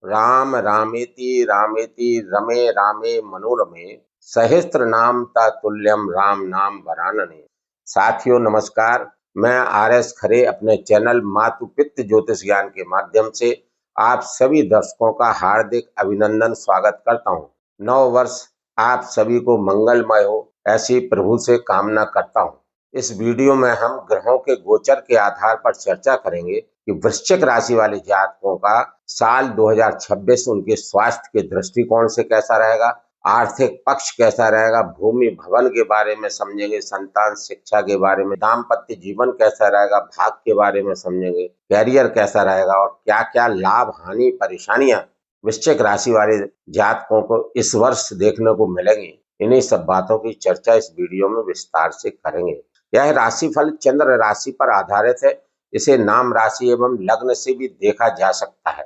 राम रामेति रामेति रमे रामे मनोरमे सहस्त्र नाम तुल्यम राम नाम वरानने। साथियों नमस्कार, मैं आर एस खरे अपने चैनल मातु पितृ ज्योतिष ज्ञान के माध्यम से आप सभी दर्शकों का हार्दिक अभिनंदन स्वागत करता हूं। नव वर्ष आप सभी को मंगलमय हो ऐसी प्रभु से कामना करता हूं। इस वीडियो में हम ग्रहों के गोचर के आधार पर चर्चा करेंगे कि वृश्चिक राशि वाले जातकों का साल 2026 उनके स्वास्थ्य के दृष्टिकोण से कैसा रहेगा, आर्थिक पक्ष कैसा रहेगा, भूमि भवन के बारे में समझेंगे, संतान शिक्षा के बारे में, दाम्पत्य जीवन कैसा रहेगा, भाग के बारे में समझेंगे, कैरियर कैसा रहेगा और क्या क्या लाभ हानि परेशानियां वृश्चिक राशि वाले जातकों को इस वर्ष देखने को मिलेंगी। इन्हीं सब बातों की चर्चा इस वीडियो में विस्तार से करेंगे। यह राशिफल चंद्र राशि पर आधारित है। इसे नाम राशि एवं लग्न से भी देखा जा सकता है।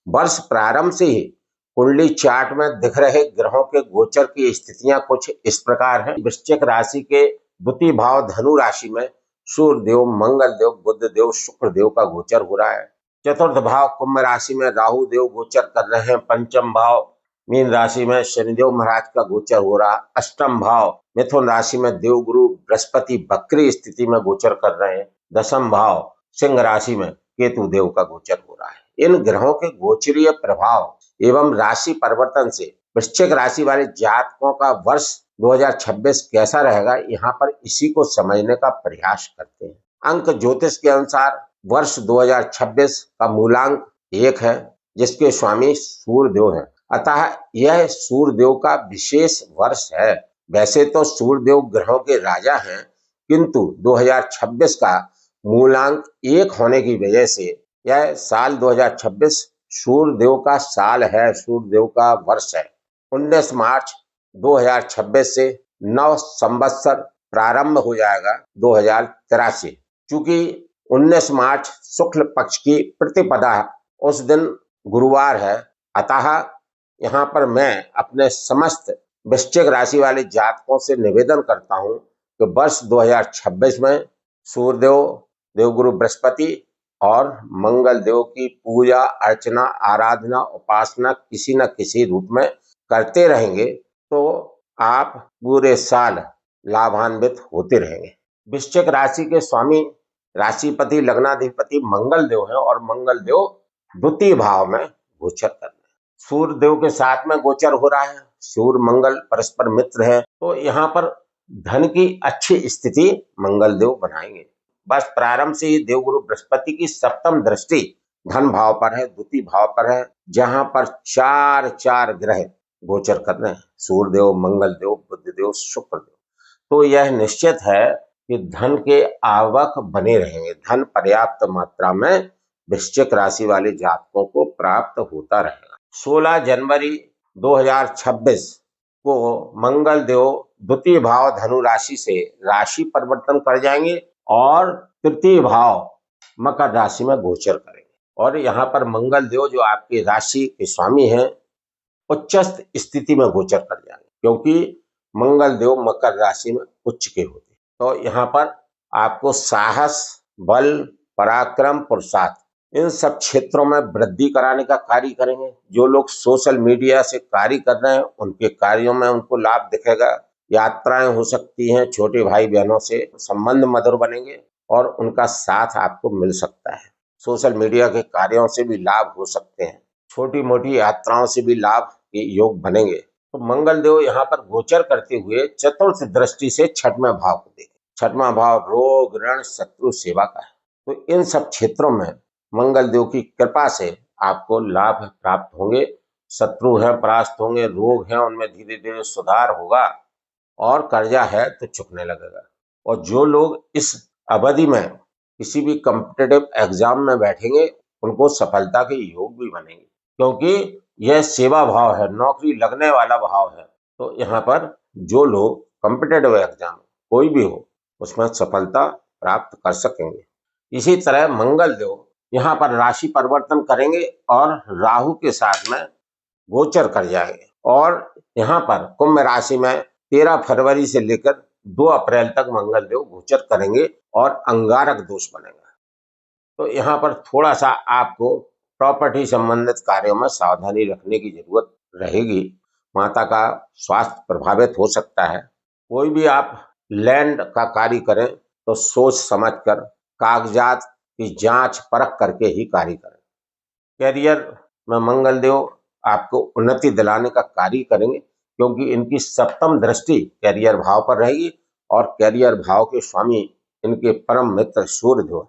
वर्ष प्रारंभ से ही कुंडली चार्ट में दिख रहे ग्रहों के गोचर की स्थितियां कुछ इस प्रकार हैं। वृश्चिक राशि के द्वितीय भाव धनु राशि में सूर्य देव, मंगल देव, बुध देव, शुक्र देव का गोचर हो रहा है। चतुर्थ भाव कुंभ राशि में राहु देव गोचर कर रहे हैं। पंचम भाव मीन राशि में शनिदेव महाराज का गोचर हो रहा। अष्टम भाव मिथुन राशि में देवगुरु बृहस्पति वक्री स्थिति में गोचर कर रहे हैं। दशम भाव सिंह राशि में केतु देव का गोचर हो रहा है। इन ग्रहों के गोचरीय प्रभाव एवं राशि परिवर्तन से वृश्चिक राशि वाले जातकों का वर्ष 2026 कैसा रहेगा, यहाँ पर इसी को समझने का प्रयास करते हैं। अंक ज्योतिष के अनुसार वर्ष 2026 का मूलांक 1 है, जिसके स्वामी सूर्य देव हैं। अतः यह सूर्य देव का विशेष वर्ष है। वैसे तो सूर्य देव ग्रहों के राजा हैं, किंतु 2026 का मूलांक 1 होने की वजह से यह साल 2026 सूर्य देव का साल है, सूर्य देव का वर्ष है। 19 मार्च 2026 से नव संवत्सर प्रारंभ हो जाएगा 2083। चूंकि 19 मार्च शुक्ल पक्ष की प्रतिपदा उस दिन गुरुवार है, अतः यहाँ पर मैं अपने समस्त वृश्चिक राशि वाले जातकों से निवेदन करता हूँ कि वर्ष 2026 में सूर्यदेव, देवगुरु बृहस्पति और मंगल देव की पूजा अर्चना, आराधना, उपासना किसी न किसी रूप में करते रहेंगे तो आप पूरे साल लाभान्वित होते रहेंगे। वृश्चिक राशि के स्वामी राशिपति लग्नाधिपति मंगल देव हैं और मंगल देव द्वितीय भाव में गोचर कर रहे हैं। सूर्य देव के साथ में गोचर हो रहा है। सूर्य मंगल परस्पर मित्र है, तो यहाँ पर धन की अच्छी स्थिति मंगल देव बनाएंगे। बस प्रारंभ से ही देवगुरु बृहस्पति की सप्तम दृष्टि धन भाव पर है, द्वितीय भाव पर है, जहां पर चार ग्रह गोचर कर रहे हैं, सूर्य देव, मंगल देव, बुध देव, शुक्र देव। तो यह निश्चित है कि धन के आवक बने रहेंगे। धन पर्याप्त मात्रा में वृश्चिक राशि वाले जातकों को प्राप्त होता रहेगा। 16 जनवरी 2026 को मंगल देव द्वितीय भाव धनु राशि से राशि परिवर्तन कर जाएंगे और तृतीय भाव मकर राशि में गोचर करेंगे। और यहाँ पर मंगल देव जो आपकी राशि के स्वामी हैं, उच्चस्थ स्थिति में गोचर कर जाएंगे, क्योंकि मंगल देव मकर राशि में उच्च के होते हैं। तो यहाँ पर आपको साहस, बल, पराक्रम, पुरुषार्थ इन सब क्षेत्रों में वृद्धि कराने का कार्य करेंगे। जो लोग सोशल मीडिया से कार्य कर रहे हैं, उनके कार्यों में उनको लाभ दिखेगा। यात्राएं हो सकती हैं, छोटे भाई बहनों से संबंध मधुर बनेंगे और उनका साथ आपको मिल सकता है। सोशल मीडिया के कार्यों से भी लाभ हो सकते हैं। छोटी मोटी यात्राओं से भी लाभ के योग बनेंगे। तो मंगल देव यहाँ पर गोचर करते हुए चतुर्थ दृष्टि से छठवां भाव को देखें। छठवां भाव रोग, ऋण, शत्रु, सेवा का है। तो इन सब क्षेत्रों में मंगल देव की कृपा से आपको लाभ प्राप्त होंगे। शत्रु हैं परास्त होंगे, रोग हैं उनमें धीरे धीरे सुधार होगा और कर्जा है तो चुकने लगेगा। और जो लोग इस अवधि में किसी भी कॉम्पिटिटिव एग्जाम में बैठेंगे, उनको सफलता के योग भी बनेंगे, क्योंकि यह सेवा भाव है, नौकरी लगने वाला भाव है। तो यहाँ पर जो लोग कॉम्पिटिटिव एग्जाम कोई भी हो, उसमें सफलता प्राप्त कर सकेंगे। इसी तरह मंगल देव यहाँ पर राशि परिवर्तन करेंगे और राहु के साथ में गोचर कर जाएंगे। और यहाँ पर कुंभ राशि में 13 फरवरी से लेकर 2 अप्रैल तक मंगल देव गोचर करेंगे और अंगारक दोष बनेगा। तो यहाँ पर थोड़ा सा आपको प्रॉपर्टी संबंधित कार्यों में सावधानी रखने की जरूरत रहेगी। माता का स्वास्थ्य प्रभावित हो सकता है। कोई भी आप लैंड का कार्य करें तो सोच समझकर, कागजात की जांच परख करके ही कार्य करें। कैरियर में मंगल देव आपको उन्नति दिलाने का कार्य करेंगे, क्योंकि इनकी सप्तम दृष्टि कैरियर भाव पर रहेगी और कैरियर भाव के स्वामी इनके परम मित्र सूर्य देव।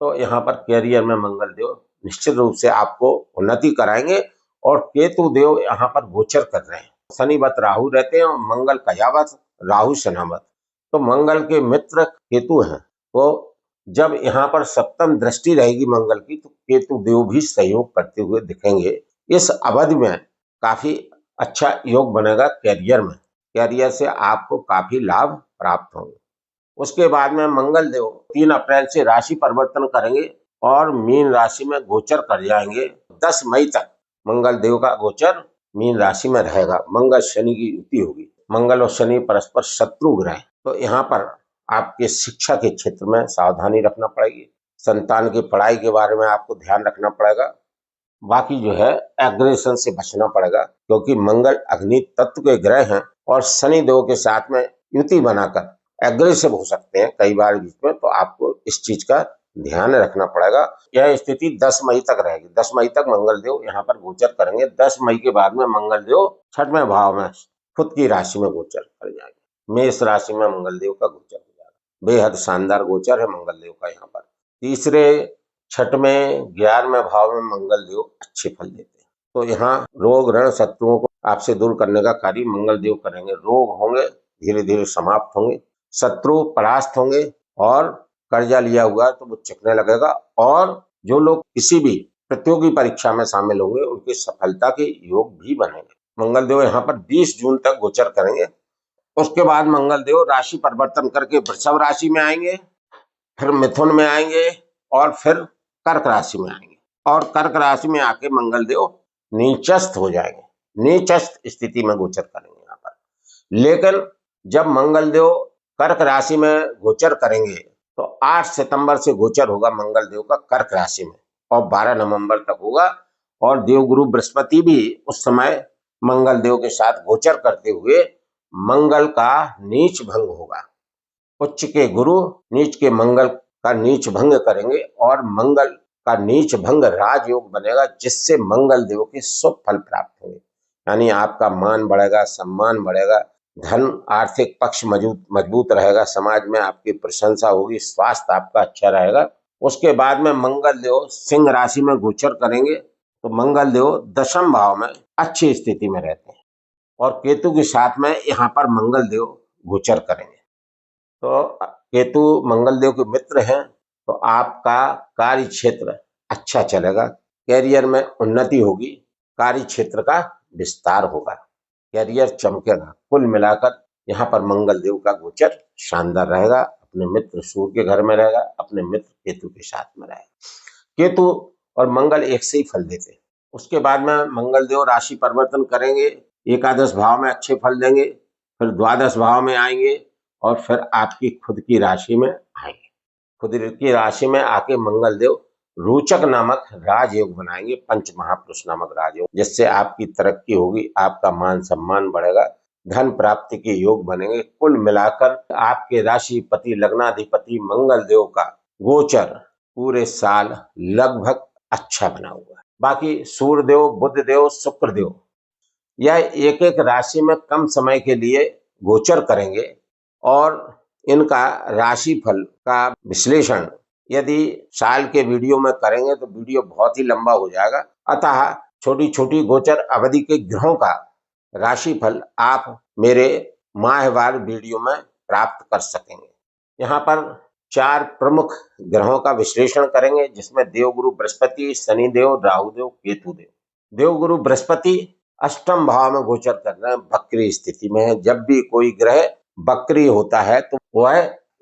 तो यहाँ पर कैरियर में मंगल देव निश्चित रूप से आपको उन्नति कराएंगे। और केतु देव यहाँ पर गोचर कर रहे हैं। शनिवत राहु रहते हैं और मंगल कयावत, राहु शनावत। तो मंगल के मित्र केतु हैं। तो जब यहाँ पर सप्तम दृष्टि रहेगी मंगल की, तो केतु देव भी सहयोग करते हुए दिखेंगे। इस अवधि में काफी अच्छा योग बनेगा कैरियर में। कैरियर से आपको काफी लाभ प्राप्त होंगे। उसके बाद में मंगल देव 3 अप्रैल से राशि परिवर्तन करेंगे और मीन राशि में गोचर कर जाएंगे। 10 मई तक मंगल देव का गोचर मीन राशि में रहेगा। मंगल शनि की युति होगी। मंगल और शनि परस्पर शत्रु ग्रह, तो यहाँ पर आपके शिक्षा के क्षेत्र में सावधानी रखना पड़ेगी। संतान की पढ़ाई के बारे में आपको ध्यान रखना पड़ेगा। बाकी जो है एग्रेशन से बचना पड़ेगा, क्योंकि मंगल अग्नि तत्व के ग्रह हैं और शनि देव के साथ में युति बनाकर एग्रेसिव हो सकते हैं कई बार बीच में। तो आपको इस चीज का ध्यान रखना पड़ेगा। यह स्थिति 10 मई तक रहेगी। 10 मई तक मंगल देव यहाँ पर गोचर करेंगे। 10 मई के बाद में मंगल देव 6वें भाव में खुद की राशि में गोचर कर जाएंगे। मेष राशि में मंगल देव का गोचर हो जाएगा। बेहद शानदार गोचर है मंगल देव का। यहाँ पर तीसरे, 6वें, 11वें भाव में मंगल देव अच्छे फल देते हैं। तो यहाँ रोग ऋण शत्रुओं को आपसे दूर करने का कार्य मंगल देव करेंगे। रोग होंगे धीरे धीरे समाप्त होंगे, शत्रु परास्त होंगे और कर्जा लिया हुआ तो वो चुकने लगेगा। और जो लोग किसी भी प्रतियोगी परीक्षा में शामिल होंगे उनकी सफलता के योग भी बनेंगे। मंगल देव यहाँ पर 20 जून तक गोचर करेंगे। उसके बाद मंगल देव राशि परिवर्तन करके वृषभ राशि में आएंगे, फिर मिथुन में आएंगे और फिर कर्क राशि में आएंगे। और कर्क राशि में आके मंगल देव नीचस्थ हो जाएंगे। नीचस्थ स्थिति में गोचर करेंगे यहाँ पर। लेकिन जब मंगल देव कर्क राशि में गोचर करेंगे तो 8 सितंबर से गोचर होगा मंगल देव का कर्क राशि में और 12 नवंबर तक होगा। और देवगुरु बृहस्पति भी उस समय मंगल देव के साथ गोचर करते हुए मंगल का नीच भंग होगा। उच्च के गुरु नीच के मंगल का नीच भंग करेंगे और मंगल का नीच भंग राजयोग बनेगा, जिससे मंगल देव के शुभ फल प्राप्त होंगे। यानी आपका मान बढ़ेगा, सम्मान बढ़ेगा, धन आर्थिक पक्ष मजबूत रहेगा, समाज में आपकी प्रशंसा होगी, स्वास्थ्य आपका अच्छा रहेगा। उसके बाद में मंगल देव सिंह राशि में गोचर करेंगे। तो मंगल देव 10वें भाव में अच्छी स्थिति में रहते हैं और केतु के साथ में यहाँ पर मंगल देव गोचर करेंगे। तो केतु मंगल देव के मित्र हैं, तो आपका कार्य क्षेत्र अच्छा चलेगा। कैरियर में उन्नति होगी, कार्य क्षेत्र का विस्तार होगा, कैरियर चमकेगा। कुल मिलाकर यहाँ पर मंगल देव का गोचर शानदार रहेगा। अपने मित्र सूर्य के घर में रहेगा, अपने मित्र केतु के साथ में रहेगा। केतु और मंगल एक से ही फल देते हैं। उसके बाद में मंगल देव राशि परिवर्तन करेंगे, एकादश भाव में अच्छे फल देंगे, फिर द्वादश भाव में आएंगे और फिर आपकी खुद की राशि में आएंगे। खुद की राशि में आके मंगल देव रोचक नामक राजयोग बनाएंगे, पंच महापुरुष नामक राजयोग, जिससे आपकी तरक्की होगी, आपका मान सम्मान बढ़ेगा, धन प्राप्ति के योग बनेंगे। कुल मिलाकर आपके राशिपति लग्नाधिपति मंगल देव का गोचर पूरे साल लगभग अच्छा बना हुआ है। बाकी सूर्य देव, बुध देव, शुक्र देव यह एक एक राशि में कम समय के लिए गोचर करेंगे और इनका राशि फल का विश्लेषण यदि साल के वीडियो में करेंगे तो वीडियो बहुत ही लंबा हो जाएगा। अतः छोटी छोटी गोचर अवधि के ग्रहों का राशिफल आप मेरे माहवार वीडियो में प्राप्त कर सकेंगे। यहाँ पर 4 प्रमुख ग्रहों का विश्लेषण करेंगे, जिसमें देवगुरु बृहस्पति, शनिदेव, राहुदेव, केतुदेव। देवगुरु बृहस्पति 8वें भाव में गोचर कर रहे हैं, वक्री स्थिति में है। जब भी कोई ग्रह वक्री होता है तो वह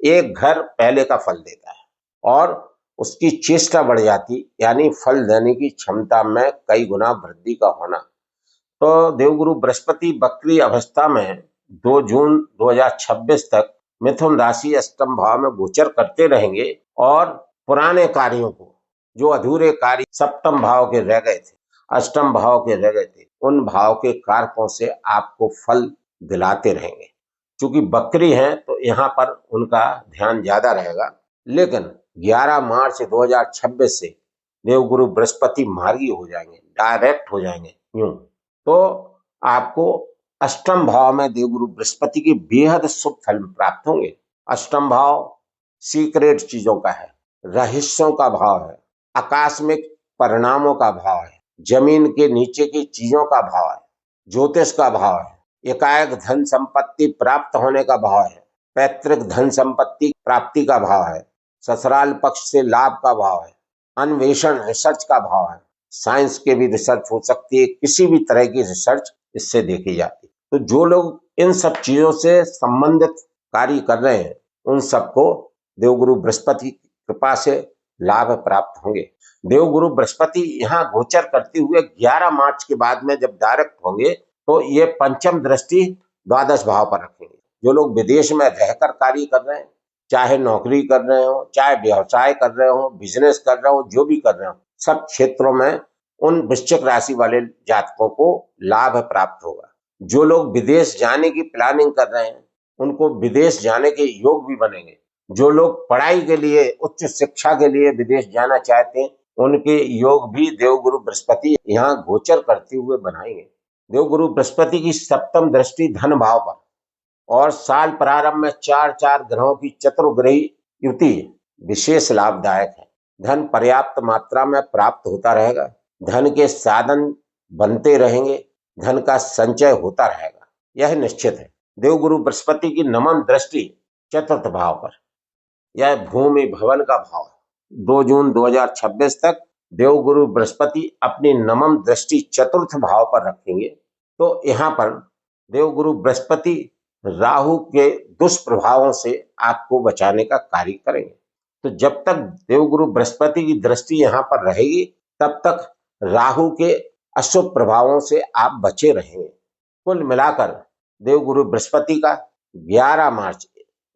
एक घर पहले का फल देता है और उसकी चेष्टा बढ़ जाती, यानी फल देने की क्षमता में कई गुना वृद्धि का होना। तो देवगुरु बृहस्पति वक्री अवस्था में 2 जून 2026 तक मिथुन राशि 8वें भाव में गोचर करते रहेंगे और पुराने कार्यों को जो अधूरे कार्य सप्तम भाव के रह गए थे, अष्टम भाव के रह गए थे, उन भाव के कारकों से आपको फल दिलाते रहेंगे। क्योंकि बकरी हैं तो यहाँ पर उनका ध्यान ज्यादा रहेगा। लेकिन 11 मार्च 2026 से देवगुरु बृहस्पति मार्गी हो जाएंगे, डायरेक्ट हो जाएंगे यूं, तो आपको अष्टम भाव में देवगुरु बृहस्पति की बेहद शुभ फल प्राप्त होंगे। अष्टम भाव सीक्रेट चीजों का है, रहस्यों का भाव है, आकस्मिक परिणामों का भाव है, जमीन के नीचे की चीजों का भाव है, ज्योतिष का भाव है, एकाएक धन संपत्ति प्राप्त होने का भाव है, पैतृक धन संपत्ति प्राप्ति का भाव है, ससुराल पक्ष से लाभ का भाव है, अन्वेषण रिसर्च का भाव है। साइंस के भी रिसर्च हो सकती है, किसी भी तरह की रिसर्च इससे देखी जाती है। तो जो लोग इन सब चीजों से संबंधित कार्य कर रहे हैं उन सबको देवगुरु बृहस्पति की कृपा से लाभ प्राप्त होंगे। देवगुरु बृहस्पति यहाँ गोचर करते हुए 11 मार्च के बाद में जब डायरेक्ट होंगे तो ये पंचम दृष्टि द्वादश भाव पर रखेंगे। जो लोग विदेश में रहकर कार्य कर रहे हैं, चाहे नौकरी कर रहे हो, चाहे व्यवसाय कर रहे हो, बिजनेस कर रहे हो, जो भी कर रहे हो, सब क्षेत्रों में उन वृश्चिक राशि वाले जातकों को लाभ प्राप्त होगा। जो लोग विदेश जाने की प्लानिंग कर रहे हैं उनको विदेश जाने के योग भी बनेंगे। जो लोग पढ़ाई के लिए, उच्च शिक्षा के लिए विदेश जाना चाहते हैं उनके योग भी देवगुरु बृहस्पति यहाँ गोचर करते हुए बनाएंगे। देवगुरु बृहस्पति की सप्तम दृष्टि धन भाव पर और साल प्रारंभ में 4 ग्रहों की चतुर्ग्रही युति विशेष लाभदायक है। धन पर्याप्त मात्रा में प्राप्त होता रहेगा, धन के साधन बनते रहेंगे, धन का संचय होता रहेगा, यह निश्चित है। देवगुरु बृहस्पति की नवम दृष्टि चतुर्थ भाव पर, यह भूमि भवन का भाव है। 2 जून 2026 तक देवगुरु बृहस्पति अपनी नवम दृष्टि चतुर्थ भाव पर रखेंगे। तो यहाँ पर देवगुरु बृहस्पति राहु के दुष्प्रभावों से आपको बचाने का कार्य करेंगे। तो जब तक देवगुरु बृहस्पति की दृष्टि यहाँ पर रहेगी तब तक राहु के अशुभ प्रभावों से आप बचे रहेंगे। कुल मिलाकर देवगुरु बृहस्पति का 11 मार्च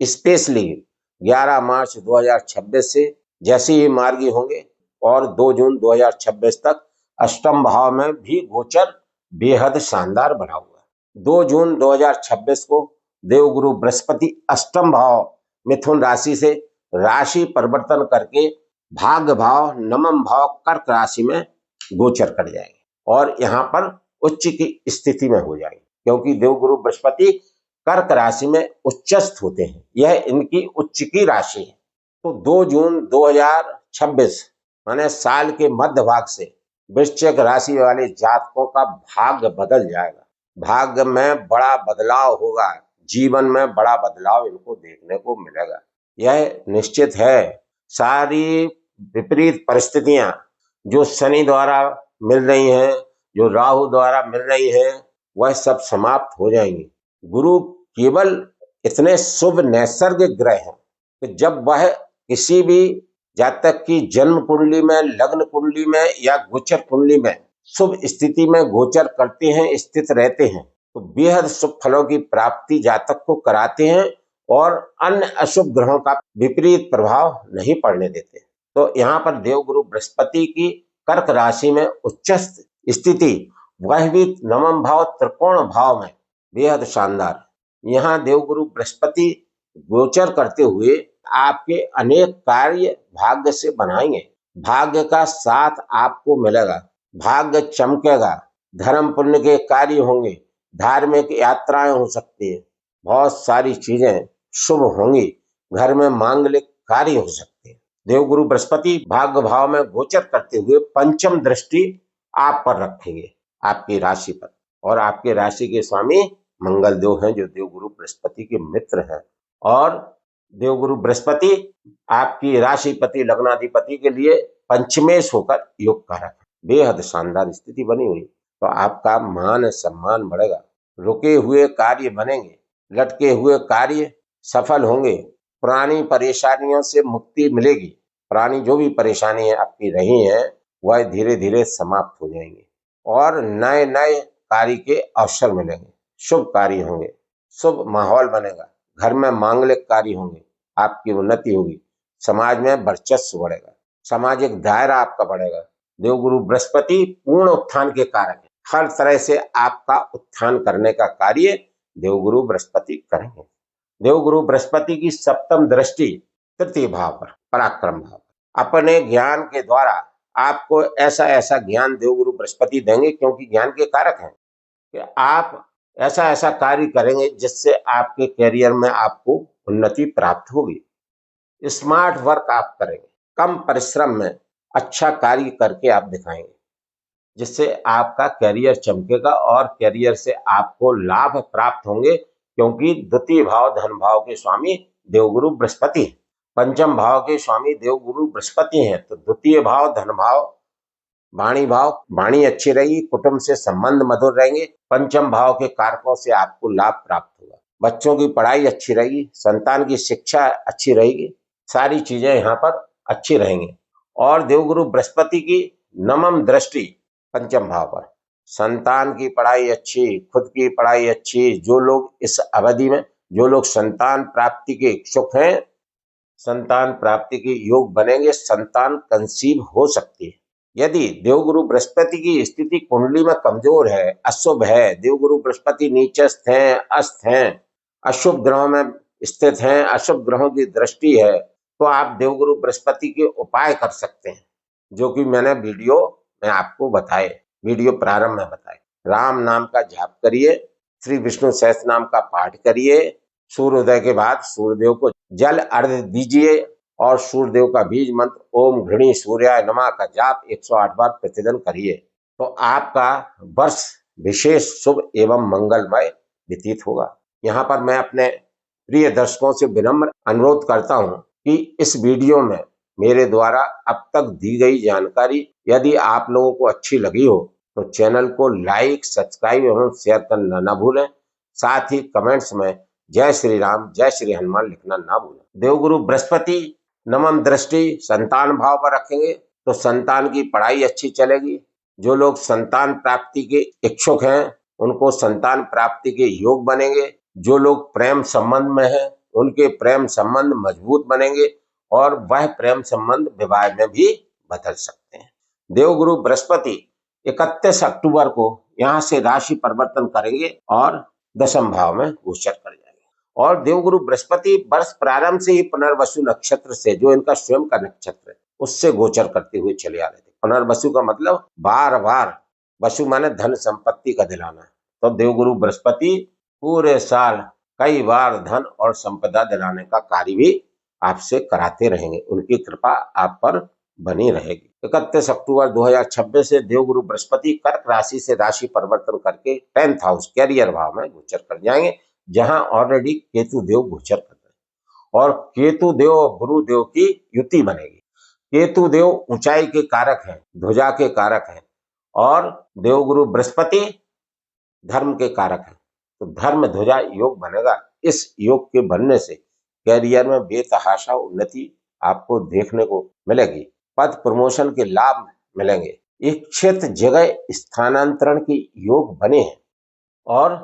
स्पेशली 11 मार्च 2026 से जैसे ही मार्गी होंगे और 2 जून 2026 तक अष्टम भाव में भी गोचर बेहद शानदार बना हुआ है। 2 जून 2026 को देवगुरु बृहस्पति अष्टम भाव मिथुन राशि से राशि परिवर्तन करके भाग्य भाव नवम भाव कर्क राशि में गोचर कर जाएंगे और यहाँ पर उच्च की स्थिति में हो जाएंगे। क्योंकि देवगुरु बृहस्पति कर्क राशि में उच्चस्थ होते हैं, यह इनकी उच्च की राशि है। तो 2 जून 2026 माने साल के मध्य भाग से वृश्चिक राशि वाले जातकों का भाग्य बदल जाएगा, भाग्य में बड़ा बदलाव होगा, जीवन में बड़ा बदलाव इनको देखने को मिलेगा, यह निश्चित है। सारी विपरीत परिस्थितियां जो शनि द्वारा मिल रही हैं, जो राहु द्वारा मिल रही हैं, वह सब समाप्त हो जाएंगी। गुरु केवल इतने शुभ नैसर्गिक ग्रह हैं कि जब वह किसी भी जातक की जन्म कुंडली में, लग्न कुंडली में या गोचर कुंडली में शुभ स्थिति में गोचर करते हैं, स्थित रहते हैं, तो बेहद शुभ फलों की प्राप्ति जातक को कराते हैं और अन्य अशुभ ग्रहों का विपरीत प्रभाव नहीं पड़ने देते। तो यहाँ पर देवगुरु बृहस्पति की कर्क राशि में उच्चस्थ स्थिति, वह भी नवम भाव त्रिकोण भाव में, बेहद शानदार। यहाँ देवगुरु बृहस्पति गोचर करते हुए आपके अनेक कार्य भाग्य से बनाएंगे, भाग्य का साथ आपको मिलेगा, भाग्य चमकेगा, धर्म पुण्य के कार्य होंगे, धार्मिक यात्राएं हो सकती है, बहुत सारी चीजें शुभ होंगी, घर में मांगलिक कार्य हो सकते हैं। देवगुरु बृहस्पति भाग्य भाव में गोचर करते हुए पंचम दृष्टि आप पर रखेंगे, आपकी राशि पर, और आपके राशि के स्वामी मंगल देव हैं जो देवगुरु बृहस्पति के मित्र हैं। और देवगुरु बृहस्पति आपकी राशिपति लग्नाधिपति के लिए पंचमेश होकर योग कारक है, बेहद शानदार स्थिति बनी हुई। तो आपका मान सम्मान बढ़ेगा, रुके हुए कार्य बनेंगे, लटके हुए कार्य सफल होंगे, पुरानी परेशानियों से मुक्ति मिलेगी, पुरानी जो भी परेशानी है आपकी रही है वह धीरे धीरे समाप्त हो जाएंगे और नए नए कार्य के अवसर मिलेंगे, शुभ कार्य होंगे, शुभ माहौल बनेगा, घर में मांगलिक कार्य होंगे, आपकी उन्नति होगी, समाज में वर्चस्व बढ़ेगा, सामाजिक दायरा आपका बढ़ेगा। देवगुरु बृहस्पति पूर्ण उत्थान के कारक है। हर तरह से आपका उत्थान करने का कार्य देवगुरु बृहस्पति करेंगे। देवगुरु बृहस्पति की सप्तम दृष्टि तृतीय भाव पर, पराक्रम भाव पर। अपने ज्ञान के द्वारा आपको ऐसा ऐसा ज्ञान देवगुरु बृहस्पति देंगे, क्योंकि ज्ञान के कारक हैं, कि आप ऐसा ऐसा कार्य करेंगे जिससे आपके करियर में आपको उन्नति प्राप्त होगी। स्मार्ट वर्क आप करेंगे, कम परिश्रम में अच्छा कार्य करके आप दिखाएंगे, जिससे आपका करियर चमकेगा और करियर से आपको लाभ प्राप्त होंगे, क्योंकि द्वितीय भाव धन भाव के स्वामी देवगुरु बृहस्पति हैं। पंचम भाव के स्वामी देवगुरु बृहस्पति हैं, तो द्वितीय भाव धन भाव वाणी अच्छी रहेगी, कुटुंब से संबंध मधुर रहेंगे। पंचम भाव के कारकों से आपको लाभ प्राप्त होगा। बच्चों की पढ़ाई अच्छी रहेगी, संतान की शिक्षा अच्छी रहेगी, सारी चीजें यहाँ पर अच्छी रहेंगी। और देवगुरु बृहस्पति की नवम दृष्टि पंचम भाव पर, संतान की पढ़ाई अच्छी, खुद की पढ़ाई अच्छी। जो लोग इस अवधि में, जो लोग संतान प्राप्ति के इच्छुक हैं, संतान प्राप्ति के योग बनेंगे, संतान कंसीव हो सकती है। यदि देवगुरु बृहस्पति की स्थिति कुंडली में कमजोर है, अशुभ है, देवगुरु बृहस्पति नीचस्थ हैं, अस्त हैं, अशुभ ग्रहों में स्थित हैं, अशुभ ग्रहों की दृष्टि है, तो आप देवगुरु बृहस्पति के उपाय कर सकते हैं, जो कि मैंने वीडियो में आपको बताए, वीडियो प्रारंभ में बताए। राम नाम का जाप करिए, श्री विष्णु सहस्त्र नाम का पाठ करिए, सूर्योदय के बाद सूर्यदेव को जल अर्घ्य दीजिए और सूर्यदेव का बीज मंत्र ओम घृणी सूर्याय नमः का जाप 108 बार प्रतिदिन करिए, तो आपका वर्ष विशेष शुभ एवं मंगलमय व्यतीत होगा। यहाँ पर मैं अपने प्रिय दर्शकों से विनम्र अनुरोध करता हूँ कि इस वीडियो में मेरे द्वारा अब तक दी गई जानकारी यदि आप लोगों को अच्छी लगी हो तो चैनल को लाइक, सब्सक्राइब एवं शेयर करना ना भूलें। साथ ही कमेंट्स में जय श्री राम, जय श्री हनुमान लिखना ना भूलें। देवगुरु बृहस्पति नवम दृष्टि संतान भाव पर रखेंगे तो संतान की पढ़ाई अच्छी चलेगी। जो लोग संतान प्राप्ति के इच्छुक हैं उनको संतान प्राप्ति के योग बनेंगे। जो लोग प्रेम संबंध में हैं उनके प्रेम संबंध मजबूत बनेंगे और वह प्रेम संबंध विवाह में भी बदल सकते हैं। देवगुरु बृहस्पति 31 अक्टूबर को यहाँ से राशि परिवर्तन करेंगे और दशम भाव में गोचर कर जाएंगे। और देवगुरु बृहस्पति वर्ष प्रारंभ से ही पुनर्वसु नक्षत्र से, जो इनका स्वयं का नक्षत्र है, उससे गोचर करते हुए चले आ रहे थे। पुनर्वसु का मतलब बार बार, वसु माने धन संपत्ति का दिलाना, तो देवगुरु बृहस्पति पूरे साल कई बार धन और संपदा दिलाने का कार्य भी आपसे कराते रहेंगे। उनकी कृपा आप पर बनी रहेगी। 31 अक्टूबर 2026 से देवगुरु बृहस्पति कर्क राशि से राशि परिवर्तन करके 10th हाउस कैरियर भाव में गोचर कर जाएंगे, जहां ऑलरेडी केतु देव गोचर कर रहे हैं और केतु देव और गुरु देव की युति बनेगी। केतु देव ऊंचाई के कारक हैं, ध्वजा के कारक हैं, और देवगुरु बृहस्पति धर्म के कारक हैं, तो धर्म ध्वजा योग बनेगा। इस योग के बनने से कैरियर में बेतहाशा उन्नति आपको देखने को मिलेगी। पद प्रमोशन के लाभ मिलेंगे। इच्छित जगह स्थानांतरण के योग बने हैं और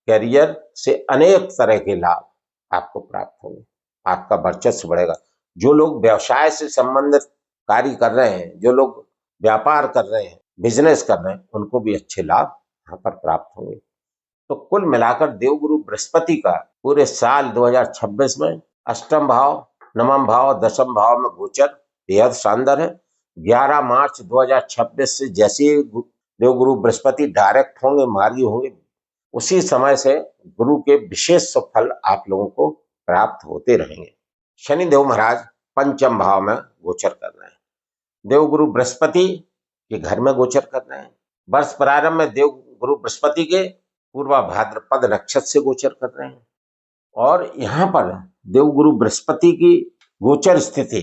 कैरियर से अनेक तरह के लाभ आपको प्राप्त होंगे। आपका वर्चस्व बढ़ेगा। जो लोग व्यवसाय से संबंधित कार्य कर रहे हैं, जो लोग व्यापार कर रहे हैं, बिजनेस कर रहे हैं, उनको भी अच्छे लाभ यहाँ पर प्राप्त होंगे। तो कुल मिलाकर देवगुरु बृहस्पति का पूरे साल 2026 में अष्टम भाव, नवम भाव, दशम भाव में गोचर बेहद शानदार है। 11 मार्च 2026 से जैसे ही देवगुरु बृहस्पति डायरेक्ट होंगे, मार्गी होंगे, उसी समय से गुरु के विशेष फल आप लोगों को प्राप्त होते रहेंगे। शनिदेव महाराज पंचम भाव में गोचर कर रहे हैं। देवगुरु बृहस्पति के घर में गोचर कर रहे हैं। वर्ष प्रारंभ में देवगुरु बृहस्पति के पूर्वा भाद्रपद नक्षत्र से गोचर कर रहे हैं और यहाँ पर देवगुरु बृहस्पति की गोचर स्थिति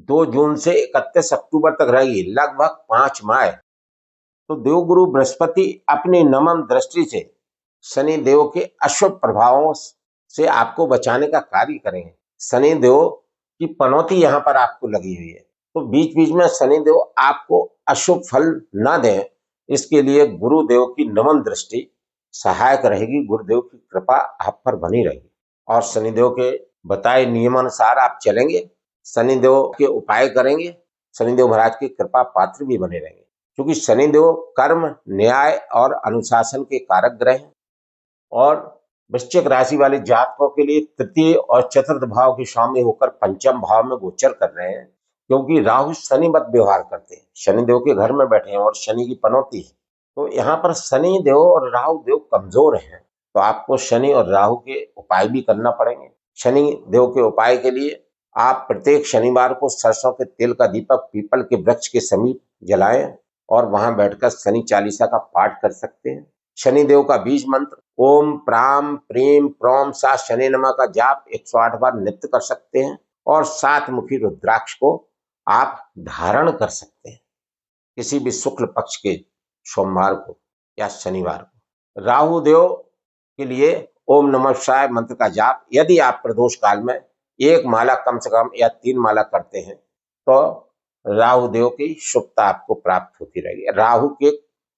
2 जून से 31 अक्टूबर तक रहेगी, लगभग 5 माह। तो देवगुरु बृहस्पति अपनी नवम दृष्टि से शनि देव के अशुभ प्रभावों से आपको बचाने का कार्य करेंगे। शनि देव की पनौती यहाँ पर आपको लगी हुई है, तो बीच बीच में शनि देव आपको अशुभ फल ना दें, इसके लिए गुरुदेव की नवम दृष्टि सहायक रहेगी। गुरुदेव की कृपा आप पर बनी रहेगी और शनिदेव के बताए नियमानुसार आप चलेंगे, शनिदेव के उपाय करेंगे, शनिदेव महाराज की कृपा पात्र भी बने रहेंगे, क्योंकि शनिदेव कर्म, न्याय और अनुशासन के कारक ग्रह हैं। और वृश्चिक राशि वाले जातकों के लिए तृतीय और चतुर्थ भाव के स्वामी होकर पंचम भाव में गोचर कर रहे हैं, क्योंकि राहु शनि मत व्यवहार करते हैं, शनिदेव के घर में बैठे हैं और शनि की पनौती है। तो यहाँ पर शनि देव और राहु देव कमजोर हैं, तो आपको शनि और राहु के उपाय भी करना पड़ेंगे। शनि देव के उपाय के लिए आप प्रत्येक शनिवार को सरसों के तेल का दीपक पीपल के वृक्ष के समीप जलाएं और वहां बैठकर शनि चालीसा का पाठ कर सकते हैं। शनिदेव का बीज मंत्र ओम प्राम प्रीम प्रोम सा शनि नमः का जाप 108 बार नित्य कर सकते हैं और 7 मुखी रुद्राक्ष को आप धारण कर सकते हैं किसी भी शुक्ल पक्ष के सोमवार को या शनिवार को। राहु देव के लिए ओम नमः शिवाय मंत्र का जाप यदि आप प्रदोष काल में 1 माला कम से कम या 3 माला करते हैं तो राहु देव की शुभता आपको प्राप्त होती रहेगी। राहु के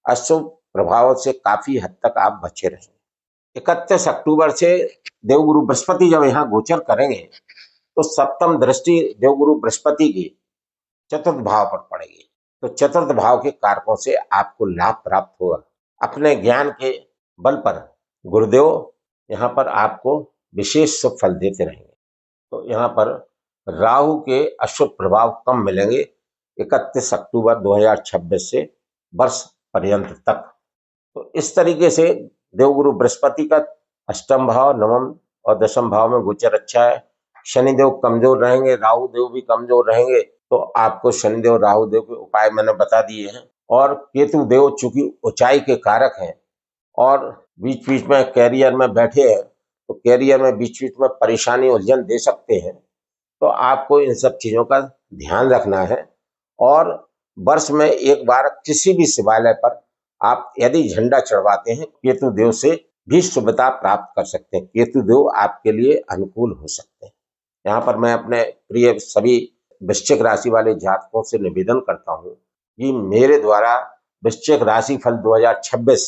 अशुभ प्रभाव से काफी हद तक आप बचे रहेंगे। 31 अक्टूबर से देवगुरु बृहस्पति जब यहाँ गोचर करेंगे तो सप्तम दृष्टि देवगुरु बृहस्पति की चतुर्थ भाव पर पड़ेगी, तो चतुर्थ भाव के कारकों से आपको लाभ प्राप्त होगा। अपने ज्ञान के बल पर गुरुदेव यहाँ पर आपको विशेष शुभ फल देते रहेंगे। तो यहाँ पर राहु के अशुभ प्रभाव कम मिलेंगे 31 अक्टूबर 2026 से वर्ष पर्यंत तक। तो इस तरीके से देवगुरु बृहस्पति का अष्टम भाव, नवम और दशम भाव में गोचर अच्छा है। शनिदेव कमजोर रहेंगे, राहु देव भी कमजोर रहेंगे, तो आपको शनिदेव राहु देव के उपाय मैंने बता दिए हैं। और केतु देव चूंकि ऊंचाई के कारक हैं और बीच बीच में कैरियर में बैठे हैं, तो कैरियर में बीच बीच में परेशानी उलझन दे सकते हैं, तो आपको इन सब चीजों का ध्यान रखना है। और वर्ष में एक बार किसी भी शिवालय पर आप यदि झंडा चढ़वाते हैं, केतु देव से भी शुभता प्राप्त कर सकते हैं, केतु देव आपके लिए अनुकूल हो सकते हैं। यहाँ पर मैं अपने प्रिय सभी वृश्चिक राशि वाले जातकों से निवेदन करता हूँ कि मेरे द्वारा वृश्चिक राशि फल 2026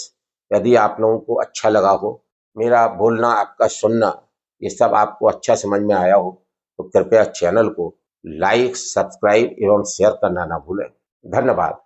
यदि आप लोगों को अच्छा लगा हो, मेरा बोलना, आपका सुनना, ये सब आपको अच्छा समझ में आया हो, तो कृपया चैनल को लाइक, सब्सक्राइब एवं शेयर करना ना भूलें। धन्यवाद।